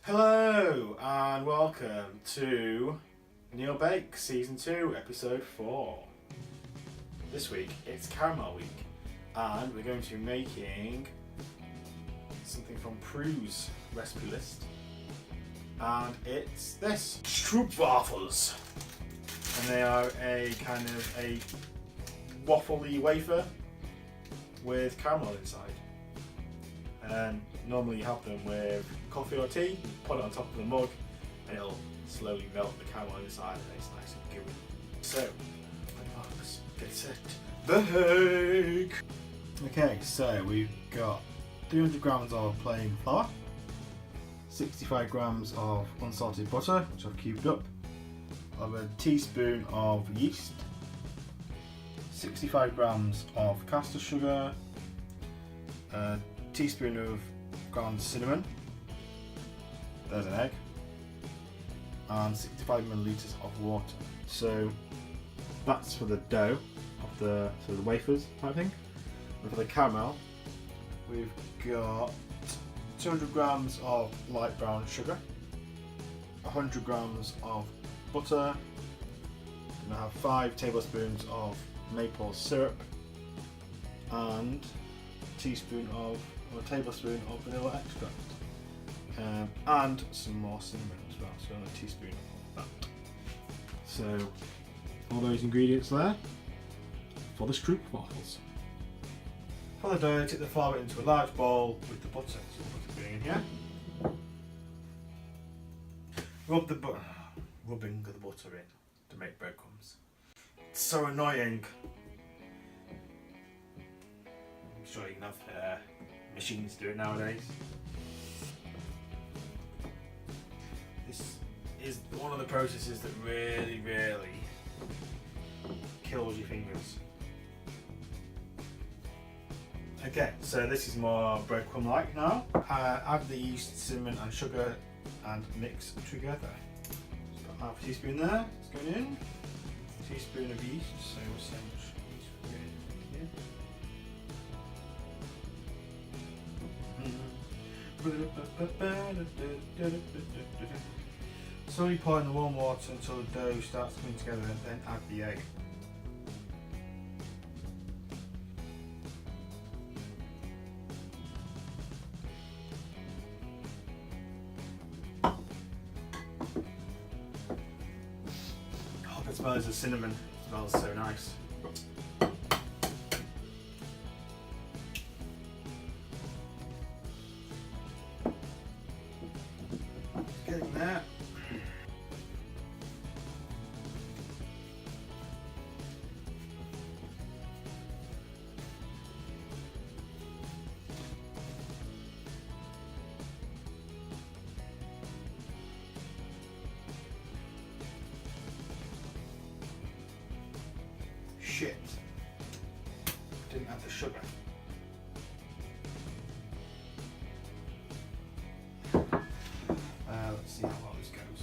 Hello and welcome to Neil Bake Season 2 Episode 4. This week it's Caramel Week and we're going to be making something from Prue's recipe list, and it's this Stroopwafels, and they are a kind of a waffly wafer with caramel inside. Normally you have them with coffee or tea, you put it on top of the mug and it'll slowly melt the caramel inside and it's nice and gooey. So, let's get set, bake! Okay, so we've got 300 grams of plain flour, 65 grams of unsalted butter, which I've cubed up, of a teaspoon of yeast, 65 grams of caster sugar, a teaspoon of ground cinnamon, there's an egg, and 65 millilitres of water. So that's for the dough of the wafers type thing. And for the caramel, we've got 200 grams of light brown sugar, 100 grams of butter, and I have 5 tablespoons of maple syrup, and a tablespoon of vanilla extract, and some more cinnamon as well, so a teaspoon of that. So all those ingredients there for the Stroopwafels. For the dough, take the flour into a large bowl with the butter. So the butter's going in here. Rubbing the butter in to make breadcrumbs. It's so annoying. I'm sure you can have machines do it nowadays. This is one of the processes that really kills your fingers. Okay, so this is more breadcrumb like now. Add the yeast, cinnamon and sugar and mix together. Just put half a teaspoon there, it's going in. A teaspoon of yeast, so much yeast going in here. Slowly pour in the warm water until the dough starts coming together, and then add the egg. Oh, I can smell the cinnamon. It smells so nice. Getting there. Shit. Didn't add the sugar. Let's see how well this goes.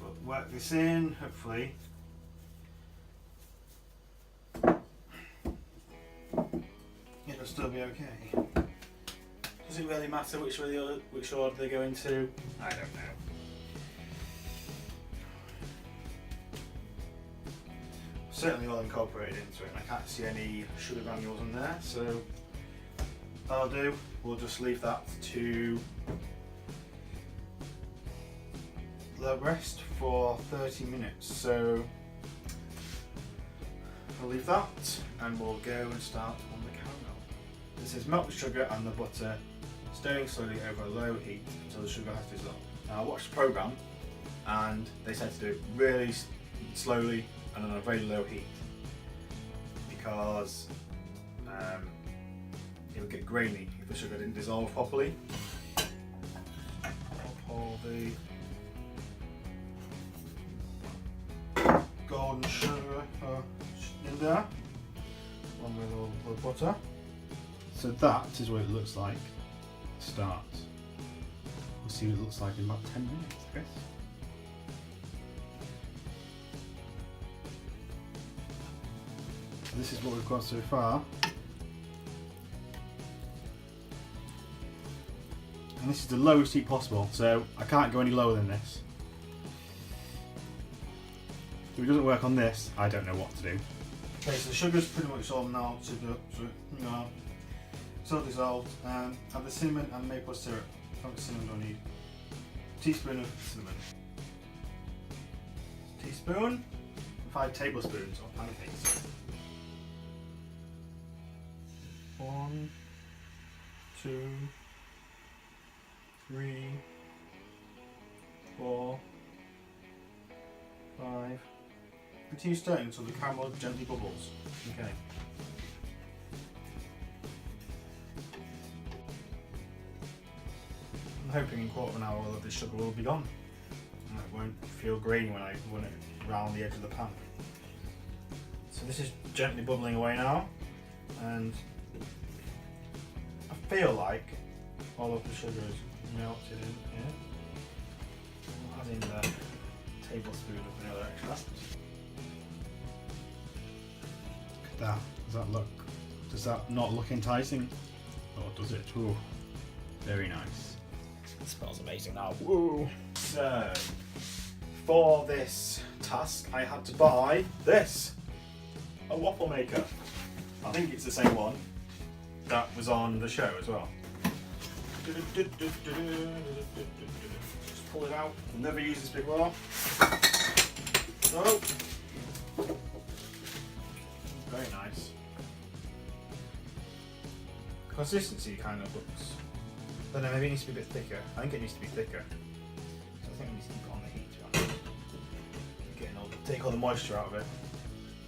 We'll work this in, hopefully. It'll still be okay. Does it really matter which order they go into? I don't know. Certainly all incorporated into it. I can't see any sugar granules in there, so that'll do. We'll just leave that to let rest for 30 minutes. So we'll leave that and we'll go and start on the caramel. This is melt the sugar and the butter, stirring slowly over a low heat until the sugar has dissolved. Now I watched the programme and they said to do it really slowly and on a very low heat because it would get grainy if the sugar didn't dissolve properly. I'll pour the golden sugar in there along with all the butter. So that is what it looks like to start. We'll see what it looks like in about 10 minutes, I guess. This is what we've got so far. And this is the lowest heat possible, so I can't go any lower than this. If it doesn't work on this, I don't know what to do. Okay, so the sugar's pretty much all melted up, so it's all dissolved. Add the cinnamon and maple syrup. How much cinnamon do I need? A teaspoon of cinnamon. Teaspoon? 5 tablespoons of pancakes. 1, 2, 3, 4, 5. Continue stirring until the caramel gently bubbles. Okay. I'm hoping in a quarter of an hour all of the sugar will be gone. And it won't feel grainy when I run it around the edge of the pan. So this is gently bubbling away now, and I feel like all of the sugar is melted in here. I'll add in the tablespoon of vanilla extract. Look at that. Does that look? Does that not look enticing? Or does it? Ooh, very nice. It smells amazing now. Whoa! So, for this task, I had to buy this, a waffle maker. I think it's the same one that was on the show as well. Just pull it out. I've never used this before. Oh, very nice. Consistency kind of looks. I don't know, maybe it needs to be a bit thicker. I think it needs to be thicker. So I think it needs to keep it on the heat. Take all the moisture out of it.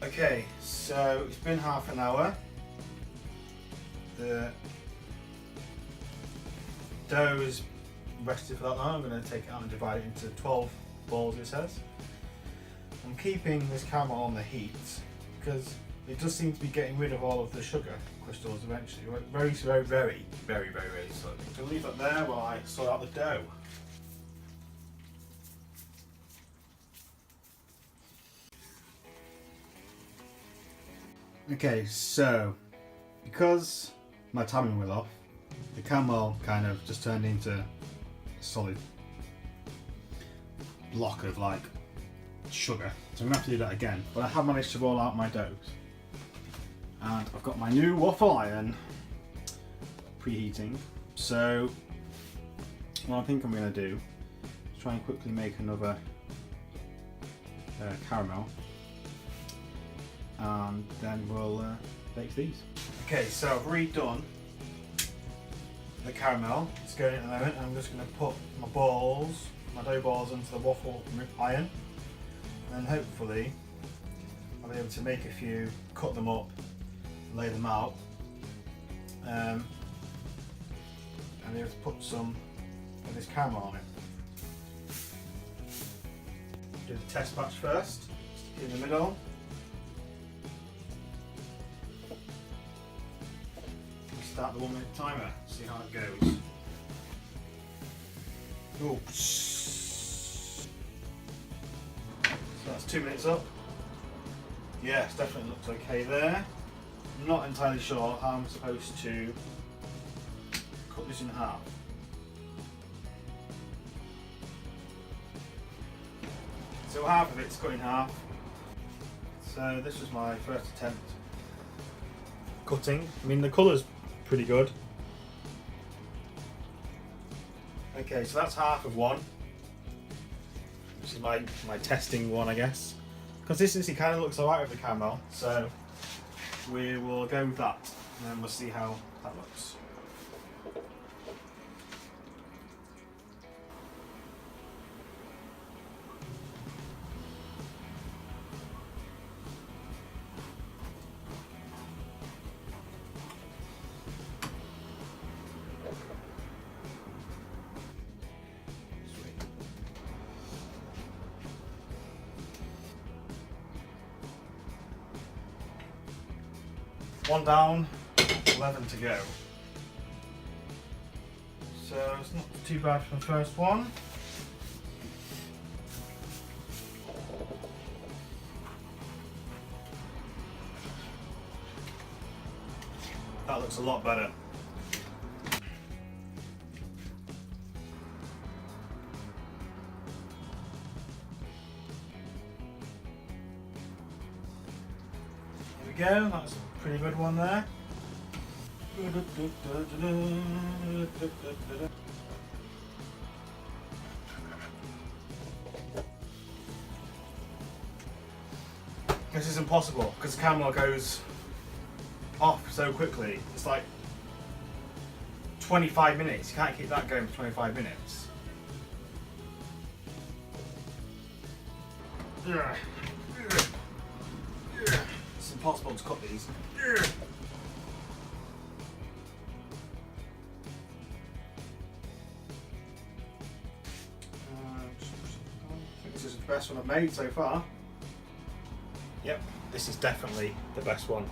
Okay, so it's been half an hour. The dough is rested for that long. I'm going to take it out and divide it into 12 balls, it says. I'm keeping this caramel on the heat because it does seem to be getting rid of all of the sugar crystals eventually. Very slowly. So I'm going to leave that there while I sort out the dough. Okay, so because my timing went off, the caramel kind of just turned into a solid block of like sugar. So I'm going to have to do that again. But I have managed to roll out my doughs. And I've got my new waffle iron preheating. So what I think I'm going to do is try and quickly make another caramel. And then we'll bake these. Okay, so I've redone the caramel. It's going in at the moment. I'm just going to put my dough balls into the waffle iron, and then hopefully I'll be able to make a few, cut them up, lay them out, and be able to put some of this caramel on it. Do the test batch first, stick it in the middle. Start the 1 minute timer, see how it goes. Oops. So that's 2 minutes up. Yes, definitely looks okay there. I'm not entirely sure how I'm supposed to cut this in half. So half of it's cut in half. So this was my first attempt cutting. I mean, the colour's pretty good. Okay, so that's half of one. This is my testing one, I guess. Consistency kind of looks alright with the caramel, so we will go with that, and then we'll see how that looks. One down, 11 to go. So it's not too bad for the first one. That looks a lot better. we go, that's a pretty good one there. This is impossible because the caramel goes off so quickly. It's like 25 minutes. You can't keep that going for 25 minutes. It's impossible to cook these. I think this is the best one I've made so far. Yep, this is definitely the best one.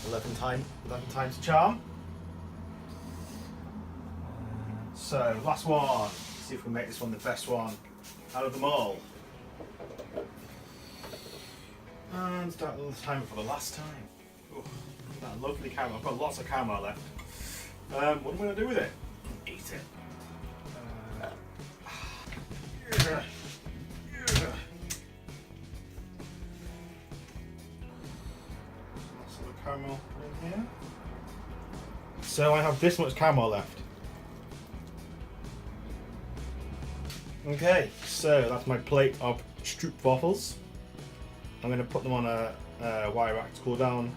11 times the charm. So, last one. Let's see if we can make this one the best one out of them all. And start the timer for the last time. Oh, that lovely caramel. I've got lots of caramel left. What am I going to do with it? Eat it. Caramel in here. So I have this much caramel left. Okay, so that's my plate of Stroopwafels. I'm going to put them on a wire rack to cool down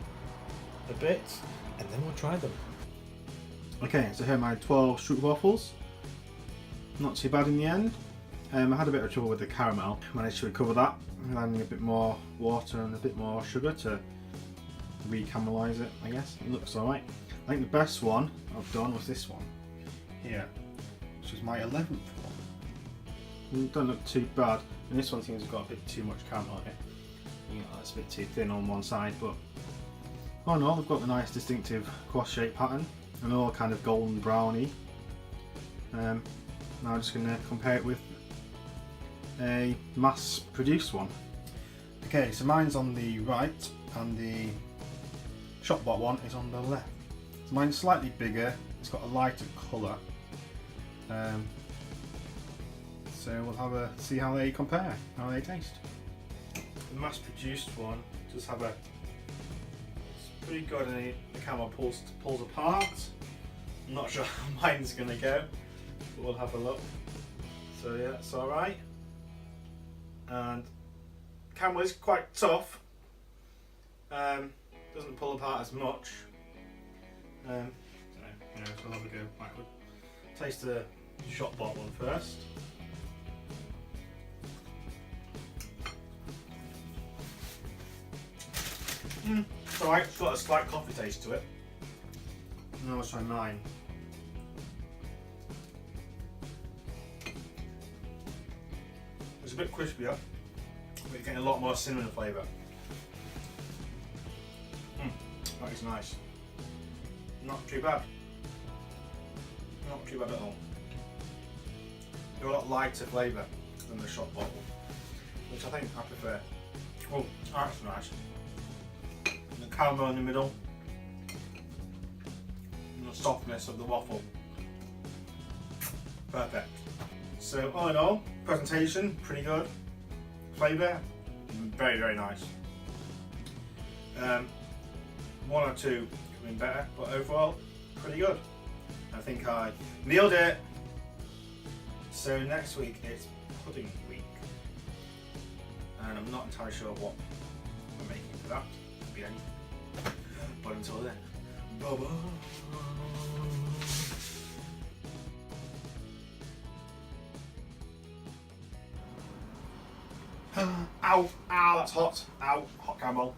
a bit, and then we'll try them. Okay, so here are my 12 Stroopwafels. Not too bad in the end. I had a bit of trouble with the caramel. Managed to recover that, adding a bit more water and a bit more sugar to re-caramelise it, I guess. It looks alright. I think the best one I've done was this one here, which was my 11th one. It doesn't look too bad, and this one seems to have got a bit too much caramel in it. You know, that's a bit too thin on one side, but oh no, they've got the nice distinctive cross-shaped pattern and all kind of golden browny. Now I'm just going to compare it with a mass-produced one. Okay, so mine's on the right and the shop-bought one is on the left. So mine's slightly bigger, it's got a lighter colour. So we'll have a see how they compare, how they taste. The mass-produced one does have a, it's pretty good, and the caramel pulls apart. I'm not sure how mine's going to go, but we'll have a look. So yeah, it's alright. And caramel is quite tough. Doesn't pull apart as much. So we'll have a go. Right, we'll taste the shop-bought one first. It's alright, it's got a slight coffee taste to it. Now let's try mine. It's a bit crispier, but you're getting a lot more cinnamon flavour. That is nice. Not too bad. Not too bad at all. They're a lot lighter flavour than the shop bottle, which I think I prefer. Oh, that's nice. The caramel in the middle, and the softness of the waffle. Perfect. So all in all, presentation pretty good. Flavour, very very nice. One or two could have been better, but overall, pretty good. I think I nailed it. So next week it's pudding week, and I'm not entirely sure what we're making for that. Could be anything. But until then, bye bye. Ow! Ow! That's hot. Ow! Hot caramel.